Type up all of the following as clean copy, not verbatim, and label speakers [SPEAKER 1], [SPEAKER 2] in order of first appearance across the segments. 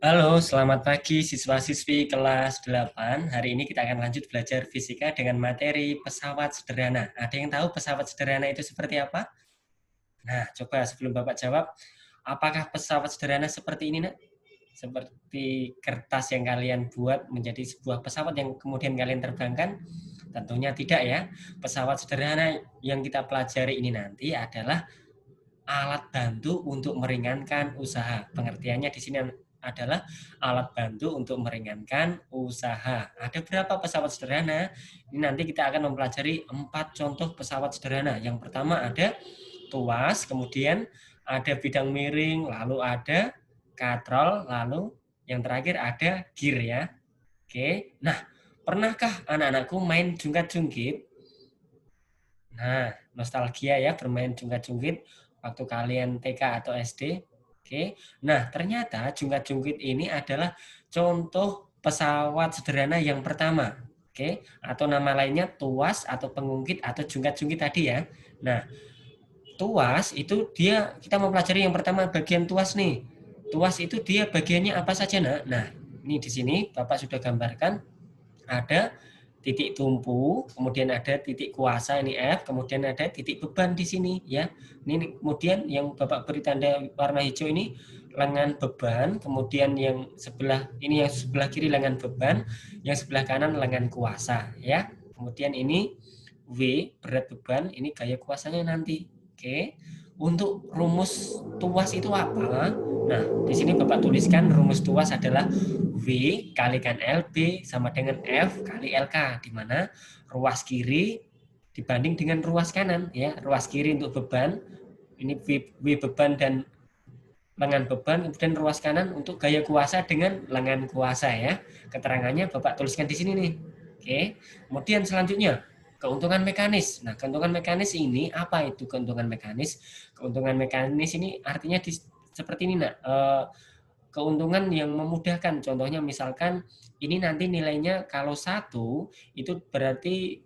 [SPEAKER 1] Halo, selamat pagi siswa-siswi kelas 8. Hari ini kita akan lanjut belajar fisika dengan materi pesawat sederhana. Ada yang tahu pesawat sederhana itu seperti apa? Nah, coba sebelum Bapak jawab, apakah pesawat sederhana seperti ini, Nak? Seperti kertas yang kalian buat menjadi sebuah pesawat yang kemudian kalian terbangkan? Tentunya tidak ya. Pesawat sederhana yang kita pelajari ini nanti adalah alat bantu untuk meringankan usaha. Pengertiannya di sini adalah alat bantu untuk meringankan usaha. Ada berapa pesawat sederhana? Ini nanti kita akan mempelajari 4 contoh pesawat sederhana. Yang pertama ada tuas, kemudian ada bidang miring, lalu ada katrol, lalu yang terakhir ada gear ya. Oke. Nah, pernahkah anak-anakku main jungkat-jungkit? Nah, nostalgia ya bermain jungkat-jungkit waktu kalian TK atau SD. Oke. Nah, ternyata jungkat-jungkit ini adalah contoh pesawat sederhana yang pertama. Oke, atau nama lainnya tuas atau pengungkit atau jungkat-jungkit tadi ya. Nah, tuas itu dia kita mempelajari yang pertama bagian tuas nih. Tuas itu dia bagiannya apa saja, Nak? Nah, ini di sini Bapak sudah gambarkan ada titik tumpu, kemudian ada titik kuasa ini F, kemudian ada titik beban di sini ya. Ini kemudian yang Bapak beri tanda warna hijau ini lengan beban, kemudian yang sebelah ini yang sebelah kiri lengan beban, yang sebelah kanan lengan kuasa ya. Kemudian ini W berat beban, ini gaya kuasanya nanti. Oke. Untuk rumus tuas itu apa? Nah, di sini Bapak tuliskan rumus tuas adalah V kalikan LB sama dengan F kali LK, di mana ruas kiri dibanding dengan ruas kanan ya. Ruas kiri untuk beban, ini V beban dan lengan beban, kemudian ruas kanan untuk gaya kuasa dengan lengan kuasa ya. Keterangannya Bapak tuliskan di sini nih. Oke. Kemudian selanjutnya keuntungan mekanis. Nah, keuntungan mekanis ini apa itu keuntungan mekanis? Keuntungan mekanis ini artinya seperti ini, Nak. Keuntungan yang memudahkan. Contohnya misalkan ini nanti nilainya kalau 1 itu berarti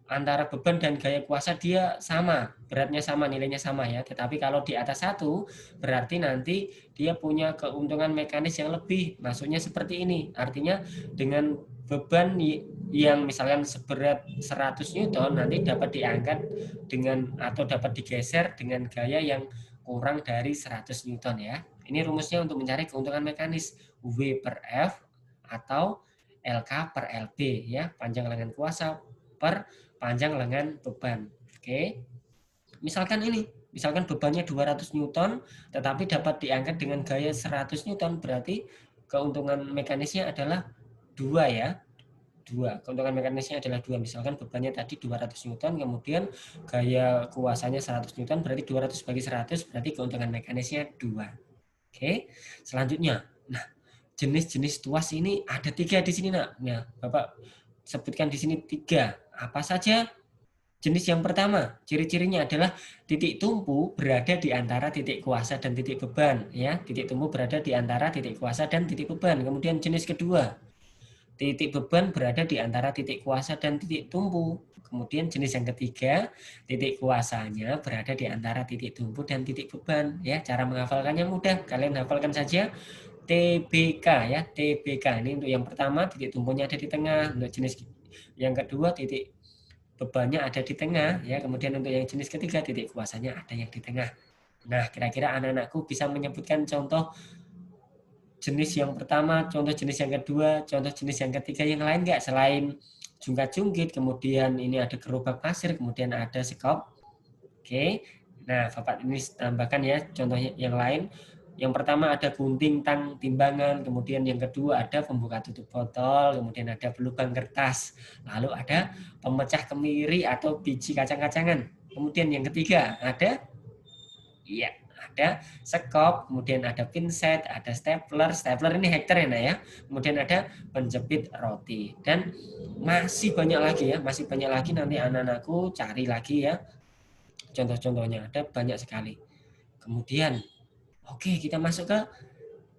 [SPEAKER 1] antara beban dan gaya kuasa dia sama, beratnya sama, nilainya sama ya. Tetapi kalau di atas 1 berarti nanti dia punya keuntungan mekanis yang lebih. Maksudnya seperti ini. Artinya dengan beban yang misalkan seberat 100 Newton nanti dapat diangkat dengan atau dapat digeser dengan gaya yang kurang dari 100 Newton ya. Ini rumusnya untuk mencari keuntungan mekanis W per F atau LK per LB ya, panjang lengan kuasa per panjang lengan beban. Oke. Misalkan bebannya 200 Newton tetapi dapat diangkat dengan gaya 100 Newton, berarti keuntungan mekanisnya adalah 2 ya. 2. Keuntungan mekanisnya adalah 2. Misalkan bebannya tadi 200 Newton, kemudian gaya kuasanya 100 Newton, berarti 200 bagi 100, berarti keuntungan mekanisnya 2. Oke. Selanjutnya, nah, jenis-jenis tuas ini ada 3 di sini, Nak. Nah, Bapak sebutkan di sini 3. Apa saja? Jenis yang pertama, ciri-cirinya adalah titik tumpu berada di antara titik kuasa dan titik beban. Ya, titik tumpu berada di antara titik kuasa dan titik beban. Kemudian jenis kedua, titik beban berada di antara titik kuasa dan titik tumpu. Kemudian jenis yang ketiga, titik kuasanya berada di antara titik tumpu dan titik beban. Ya, cara menghafalkannya mudah. Kalian hafalkan saja TBK ya, TBK. Ini untuk yang pertama, titik tumpunya ada di tengah. Untuk jenis yang kedua, titik bebannya ada di tengah ya, kemudian untuk yang jenis ketiga titik kuasanya ada yang di tengah. Nah, kira-kira anak-anakku bisa menyebutkan contoh jenis yang pertama, contoh jenis yang kedua, contoh jenis yang ketiga yang lain nggak selain jungkat-jungkit, kemudian ini ada gerobak pasir, kemudian ada sekop. Oke. Nah, Bapak ini tambahkan ya contohnya yang lain. Yang pertama ada gunting tang timbangan, kemudian yang kedua ada pembuka tutup botol, kemudian ada pelubang kertas, lalu ada pemecah kemiri atau biji kacang-kacangan. Kemudian yang ketiga ada ada sekop, kemudian ada pinset, ada stapler. Stapler ini hektar ya, Nah ya. Kemudian ada penjepit roti dan masih banyak lagi ya, masih banyak lagi nanti anak-anakku cari lagi ya. Contoh-contohnya ada banyak sekali. Kemudian oke, kita masuk ke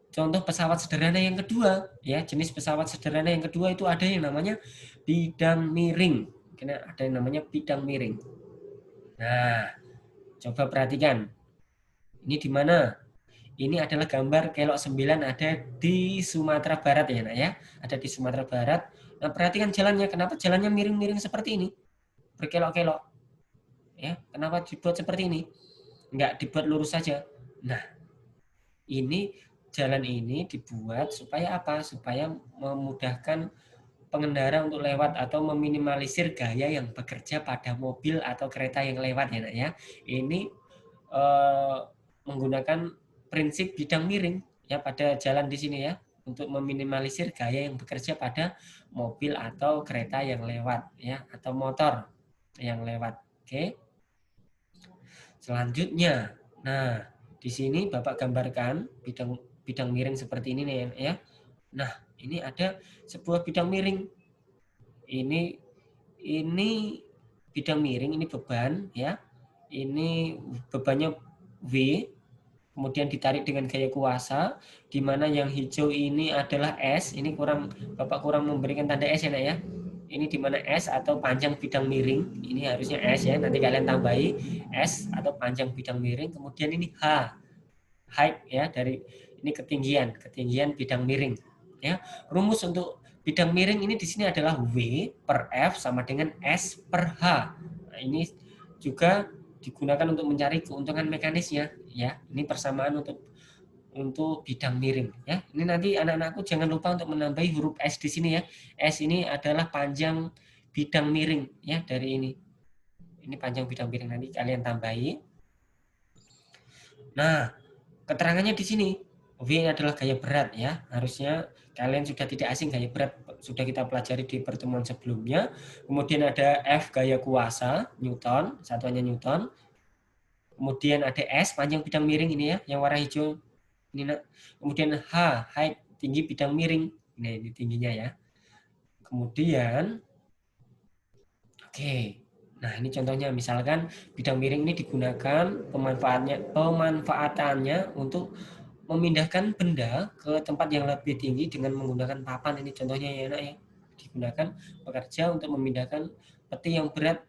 [SPEAKER 1] contoh pesawat sederhana yang kedua ya. Jenis pesawat sederhana yang kedua itu ada yang namanya bidang miring. Karena ada yang namanya bidang miring. Nah, coba perhatikan. Ini di mana? Ini adalah gambar kelok 9 ada di Sumatera Barat ya nak ya. Ada di Sumatera Barat. Nah, perhatikan jalannya. Kenapa jalannya miring-miring seperti ini? Berkelok-kelok. Ya, kenapa dibuat seperti ini? Enggak dibuat lurus saja. Nah, ini jalan ini dibuat supaya apa? Supaya memudahkan pengendara untuk lewat atau meminimalisir gaya yang bekerja pada mobil atau kereta yang lewat ya nak ya. Ini menggunakan prinsip bidang miring ya pada jalan di sini ya untuk meminimalisir gaya yang bekerja pada mobil atau kereta yang lewat ya atau motor yang lewat. Oke. Selanjutnya, nah di sini Bapak gambarkan bidang miring seperti ini nih ya. Nah, ini ada sebuah bidang miring. Ini bidang miring, ini beban ya. Ini bebannya V, kemudian ditarik dengan gaya kuasa, di mana yang hijau ini adalah S. Ini Bapak kurang memberikan tanda S ya nak ya. Ini di mana S atau panjang bidang miring, ini harusnya S ya. Nanti kalian tambahi S atau panjang bidang miring. Kemudian ini H, height ya, dari ini ketinggian bidang miring ya. Rumus untuk bidang miring ini di sini adalah V per F sama dengan S per H. Nah, ini juga digunakan untuk mencari keuntungan mekanisnya ya. Ini persamaan untuk bidang miring ya. Ini nanti anak-anakku jangan lupa untuk menambahi huruf S di sini ya. S ini adalah panjang bidang miring ya dari ini. Ini panjang bidang miring, nanti kalian tambahi. Nah, keterangannya di sini. V adalah gaya berat ya. Harusnya kalian sudah tidak asing, gaya berat sudah kita pelajari di pertemuan sebelumnya. Kemudian ada F gaya kuasa, Newton, satuannya Newton. Kemudian ada S panjang bidang miring ini ya, yang warna hijau ini nak. Kemudian H height tinggi bidang miring. Nah, ini tingginya ya. Kemudian oke. Nah, ini contohnya misalkan bidang miring ini digunakan pemanfaatannya untuk memindahkan benda ke tempat yang lebih tinggi dengan menggunakan papan. Ini contohnya ya nak ya. Digunakan pekerja untuk memindahkan peti yang berat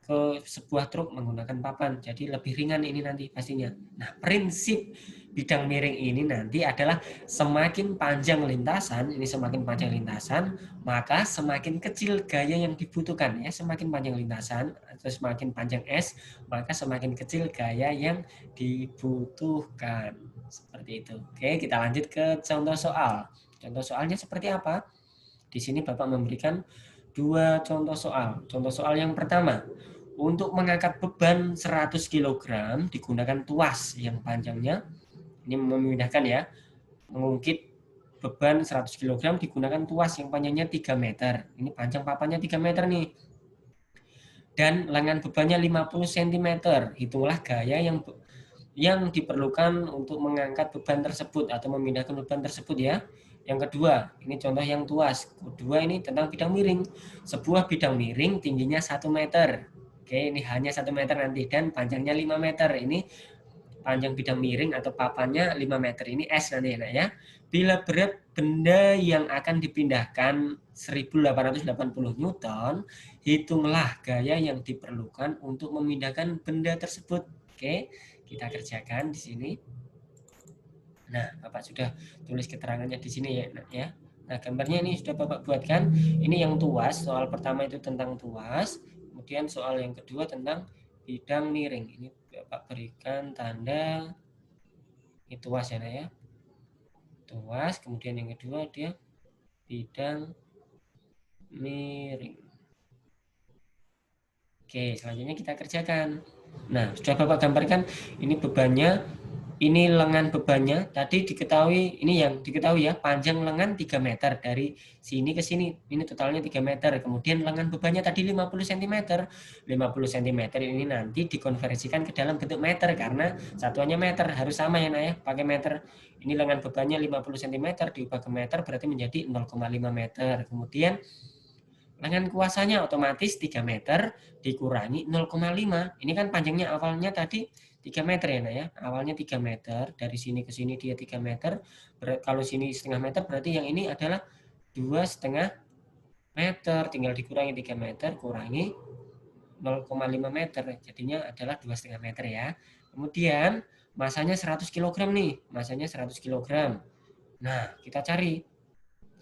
[SPEAKER 1] ke sebuah truk menggunakan papan. Jadi lebih ringan ini nanti pastinya. Nah, prinsip bidang miring ini nanti adalah semakin panjang lintasan, ini semakin panjang lintasan, maka semakin kecil gaya yang dibutuhkan ya. Semakin panjang lintasan atau semakin panjang S, maka semakin kecil gaya yang dibutuhkan. Seperti itu. Oke, kita lanjut ke contoh soal. Contoh soalnya seperti apa? Di sini Bapak memberikan dua contoh soal. Contoh soal yang pertama, untuk mengangkat beban 100 kg digunakan tuas yang panjangnya, ini memindahkan ya, mengungkit beban 100 kg digunakan tuas yang panjangnya 3 meter. Ini panjang papannya 3 meter nih. Dan lengan bebannya 50 cm. Hitunglah gaya yang diperlukan untuk mengangkat beban tersebut atau memindahkan beban tersebut ya. Yang kedua, ini contoh yang tuas. Kedua ini tentang bidang miring. Sebuah bidang miring tingginya 1 meter. Oke, ini hanya 1 meter nanti dan panjangnya 5 meter. Ini panjang bidang miring atau papannya 5 meter. Ini S nanti ya. Bila berat benda yang akan dipindahkan 1880 Newton, hitunglah gaya yang diperlukan untuk memindahkan benda tersebut. Oke, kita kerjakan di sini. Nah, Bapak sudah tulis keterangannya di sini ya. Nah, gambarnya ini sudah Bapak buatkan. Ini yang tuas, soal pertama itu tentang tuas. Kemudian soal yang kedua tentang bidang miring. Ini Bapak berikan tanda ini tuas ya. Tuas, kemudian yang kedua dia bidang miring. Oke, selanjutnya kita kerjakan. Nah, sudah Bapak gambarkan ini bebannya, ini lengan bebannya. Tadi diketahui, ini yang diketahui ya, panjang lengan 3 meter dari sini ke sini. Ini totalnya 3 meter. Kemudian lengan bebannya tadi 50 cm. 50 cm ini nanti dikonversikan ke dalam bentuk meter karena satuannya meter, harus sama ya, ya, pakai meter. Ini lengan bebannya 50 cm diubah ke meter berarti menjadi 0,5 meter. Kemudian lengan kuasanya otomatis 3 meter dikurangi 0,5. Ini kan panjangnya awalnya tadi 3 meter ya, ya. Awalnya 3 meter, dari sini ke sini dia 3 meter. Kalau sini setengah meter berarti yang ini adalah 2,5 meter. Tinggal dikurangi 3 meter, kurangi 0,5 meter. Jadinya adalah 2,5 meter ya. Kemudian masanya 100 kg nih, masanya 100 kg. Nah, kita cari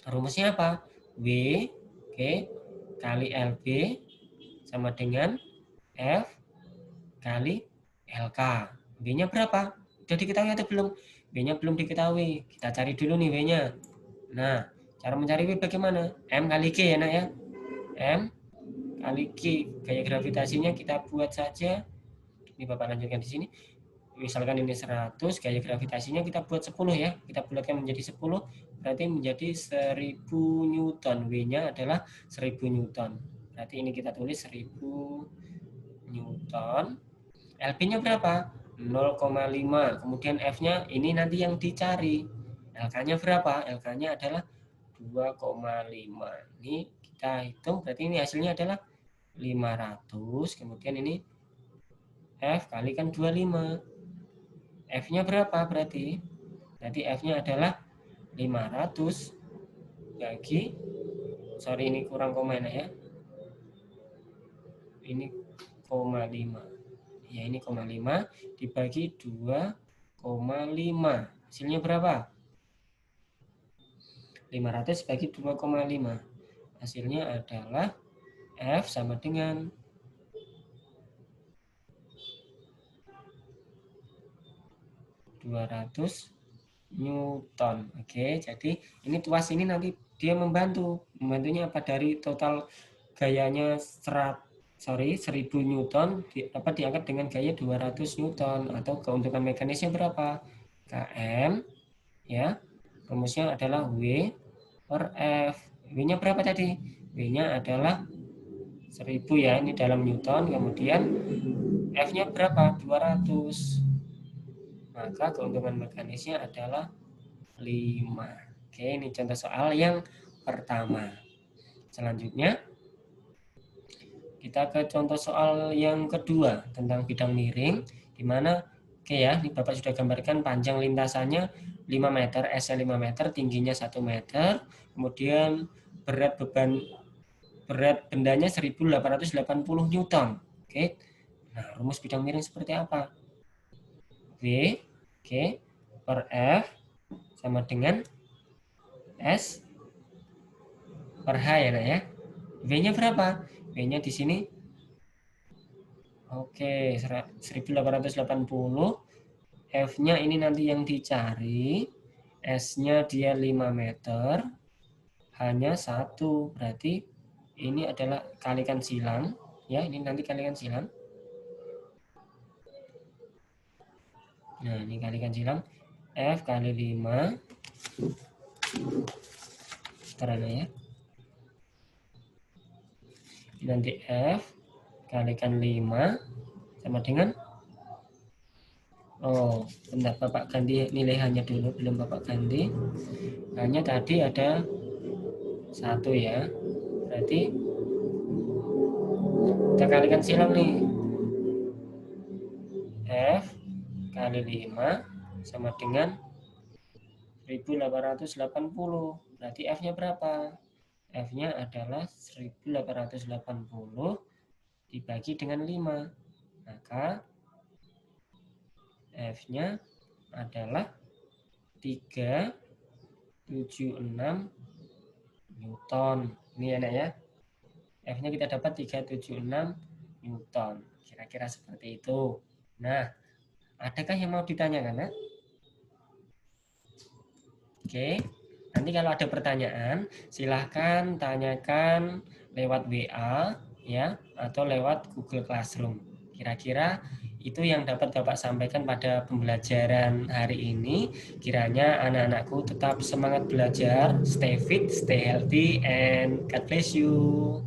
[SPEAKER 1] rumusnya apa? W, oke, kali LB sama dengan F kali LK. W-nya berapa? Udah diketahui atau belum? W-nya belum diketahui. Kita cari dulu nih W-nya. Nah, cara mencari W bagaimana? M kali G ya nak ya. M kali G. Gaya gravitasinya kita buat saja. Ini Bapak lanjutkan di sini. Misalkan ini 100, gaya gravitasinya kita buat 10 ya. Kita bulatkan menjadi 10, berarti menjadi 1000 Newton. W-nya adalah 1000 Newton. Berarti ini kita tulis 1000 Newton. LB-nya berapa? 0,5. Kemudian F-nya ini nanti yang dicari. LK-nya berapa? LK-nya adalah 2,5. Ini kita hitung, berarti ini hasilnya adalah 500. Kemudian ini F kalikan 25. F-nya berapa berarti? Berarti F-nya adalah 500 bagi, sorry ini kurang koma ya. Ini 0,5. Ya ini 0,5 dibagi 2,5. Hasilnya berapa? 500 bagi 2,5. Hasilnya adalah F sama dengan 200 Newton. Oke, jadi ini tuas ini nanti dia membantunya apa, dari total gayanya 1000 Newton dapat diangkat dengan gaya 200 Newton, atau keuntungan mekanisnya berapa? Km ya. Rumusnya adalah W per F. W-nya berapa tadi? W-nya adalah 1000 ya, ini dalam Newton, kemudian F-nya berapa? 200. Maka keuntungan mekanisnya adalah 5. Oke, ini contoh soal yang pertama. Selanjutnya, kita ke contoh soal yang kedua tentang bidang miring, di mana, oke ya, ini Bapak sudah gambarkan panjang lintasannya 5 meter, S-nya 5 meter, tingginya 1 meter, kemudian berat bendanya 1880 Newton. Oke. Nah, rumus bidang miring seperti apa? W, oke, per F sama dengan S per H ya nak ya. W-nya berapa? W-nya di sini oke 1880. F-nya ini nanti yang dicari. S-nya dia 5 meter. Hanya 1. Berarti ini adalah kalikan silang. Ya, ini nanti kalikan silang. Nah, ini kalikan silang. F kali 5. Karena ya. Nanti F kalikan 5 sama dengan, oh bentar Bapak ganti nilai hanya dulu, belum Bapak ganti. Hanya tadi ada 1 ya, berarti kita kalikan silang nih. F kali 5 sama dengan 1880. Berarti F-nya berapa? F-nya adalah 1880 dibagi dengan 5. Maka F-nya adalah 376 Newton. Ini enak ya. F-nya kita dapat 376 Newton. Kira-kira seperti itu. Nah, adakah yang mau ditanyakan? Nak? Oke, nanti kalau ada pertanyaan, silahkan tanyakan lewat WA ya, atau lewat Google Classroom. Kira-kira itu yang dapat Bapak sampaikan pada pembelajaran hari ini. Kiranya anak-anakku tetap semangat belajar, stay fit, stay healthy, and God bless you.